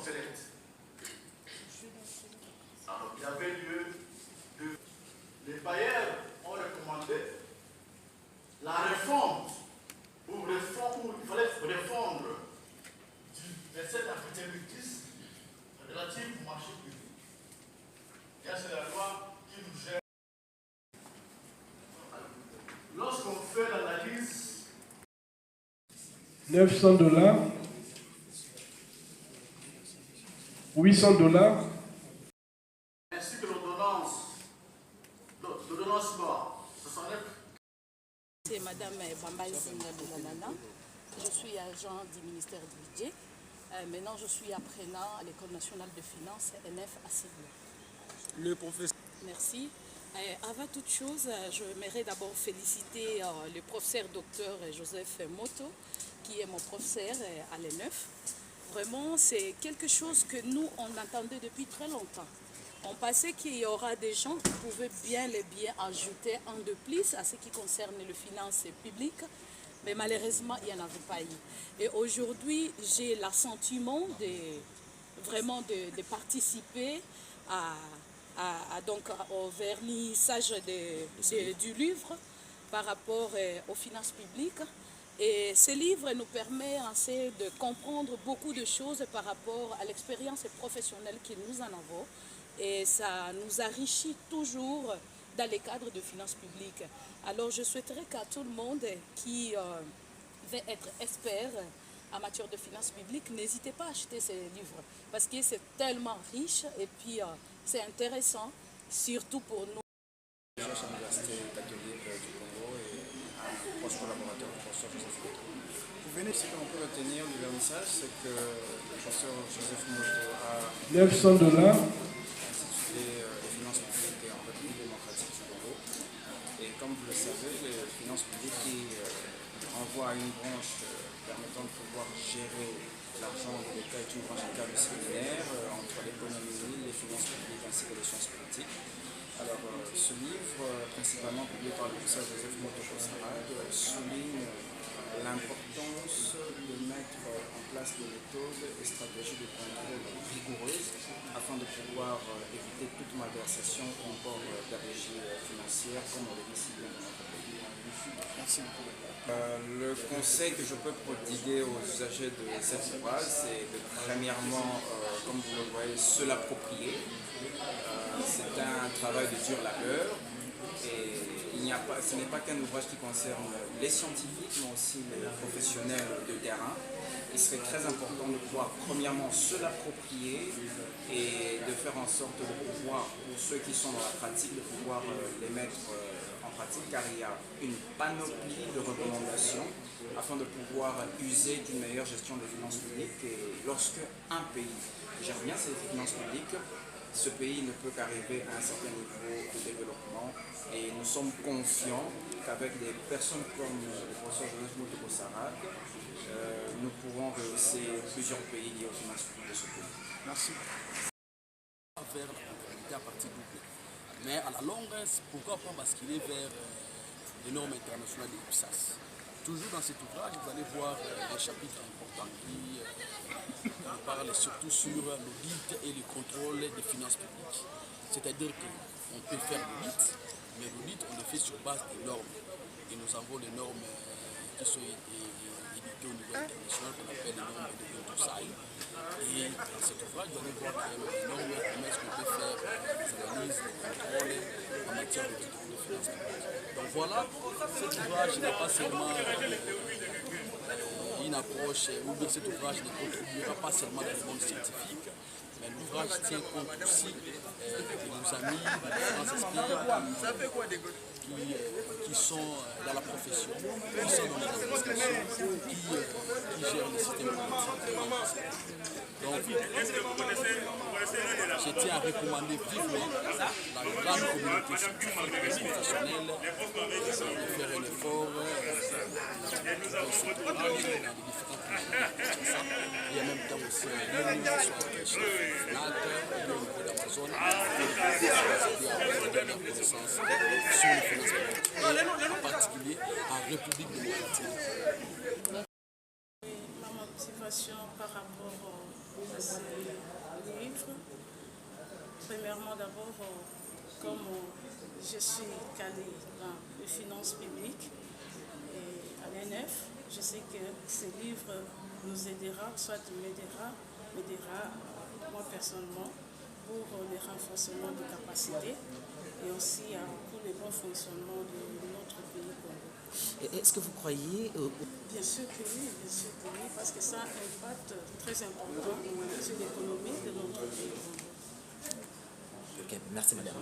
Select. Alors, il y avait lieu de... Les bailleurs ont recommandé la réforme, ou il fallait répondre du verset article 10 relatif au marché public. Et c'est la loi qui nous gère. Lorsqu'on fait l'analyse, $900, $800, ainsi que l'ordonnance loi 69. C'est Madame Bambaï Zinga de la Nana. Je suis agent du ministère du Budget. Maintenant, je suis apprenant à l'École nationale de finances, NF à Cible. Le professeur. Merci. Avant toute chose, je voudrais d'abord féliciter le professeur docteur Joseph Moto, qui est mon professeur à l'ENEF. Vraiment, c'est quelque chose que nous, on attendait depuis très longtemps. On pensait qu'il y aura des gens qui pouvaient bien ajouter un de plus à ce qui concerne les finances publiques, mais malheureusement, il n'y en avait pas eu. Et aujourd'hui, j'ai l'assentiment de participer donc, au vernissage du livre par rapport aux finances publiques. Et ce livre nous permet de comprendre beaucoup de choses par rapport à l'expérience professionnelle que nous en avons. Et ça nous enrichit toujours dans les cadres de finances publiques. Alors je souhaiterais qu'à tout le monde qui veut être expert en matière de finances publiques, n'hésitez pas à acheter ces livres parce que c'est tellement riche et puis c'est intéressant, surtout pour nous. Je suis à l'Université catholique du Congo et un proche collaborateur du professeur Joseph Moto. Vous venez, ce qu'on peut retenir du vernissage, c'est que le professeur Joseph Moto a $900, les finances publiques en République démocratique du Congo. Et comme vous le savez, les finances publiques renvoient à une branche permettant de pouvoir gérer l'argent de l'État est une branche interdisciplinaire entre l'économie, les finances publiques ainsi que les sciences politiques. Alors, ce livre, principalement publié par le professeur Joseph Moto souligne l'importance de mettre en place des méthodes et stratégies de contrôle rigoureuses afin de pouvoir éviter toute malversation ou encore d'alléger financière, comme on le dit si bien dans notre pays. Merci beaucoup. Le conseil que je peux prodiguer aux usagers de cet ouvrage, c'est de premièrement, comme vous le voyez, se l'approprier. C'est un travail de dur labeur et ce n'est pas qu'un ouvrage qui concerne les scientifiques, mais aussi les professionnels de terrain. Il serait très important de pouvoir premièrement se l'approprier et de faire en sorte de pouvoir, pour ceux qui sont dans la pratique, de pouvoir les mettre en pratique, car il y a une panoplie de recommandations afin de pouvoir user d'une meilleure gestion des finances publiques. Et lorsque un pays gère bien ses finances publiques, ce pays ne peut qu'arriver à un certain niveau de développement et nous sommes confiants qu'avec des personnes comme le professeur Joseph Moto, nous pourrons rehausser plusieurs pays liés aux finances publiques de ce pays. Merci. Vers la comptabilité à partir double. Mais à la longue, pourquoi pas basculer vers les normes internationales de l'UPSAS. Toujours dans cet ouvrage, vous allez voir des chapitres importants qui parlent surtout sur l'audit et le contrôle des finances publiques. C'est-à-dire qu'on peut faire l'audit, mais l'audit, on le fait sur base des normes. Et nous avons les normes qui sont éditées au niveau international, qu'on appelle les normes de Intosai. Et dans cet ouvrage, vous allez voir qu'il y a des normes, comment est-ce qu'on peut faire des analyses, des contrôles en matière de finances publiques. Donc voilà, cet ouvrage n'est pas seulement une approche, ou bien cet ouvrage ne contribuera pas seulement dans le monde scientifique, mais l'ouvrage tient compte aussi de nos amis, qui sont dans la profession, qui sont dans l'administration, qui gèrent le système politique. Donc, je tiens à recommander vivement la grande communauté scientifique et professionnelle de faire un effort dans ce ouvrage, dans les différentes communautés. Il y a en même temps aussi un livre sur la FNAC, au niveau d'Amazon, qui a la connaissance sur les finances publiques, et en particulier en République démocratique. Ma motivation par rapport à Premièrement, d'abord, comme je suis calée dans les finances publiques et à l'ENF, je sais que ce livre nous aidera, soit m'aidera moi personnellement, pour le renforcement des capacités et aussi pour le bon fonctionnement de notre pays Congo. Est-ce que vous croyez Bien sûr que oui, parce que ça a un impact très important sur l'économie de notre pays Congo. Ok, merci madame.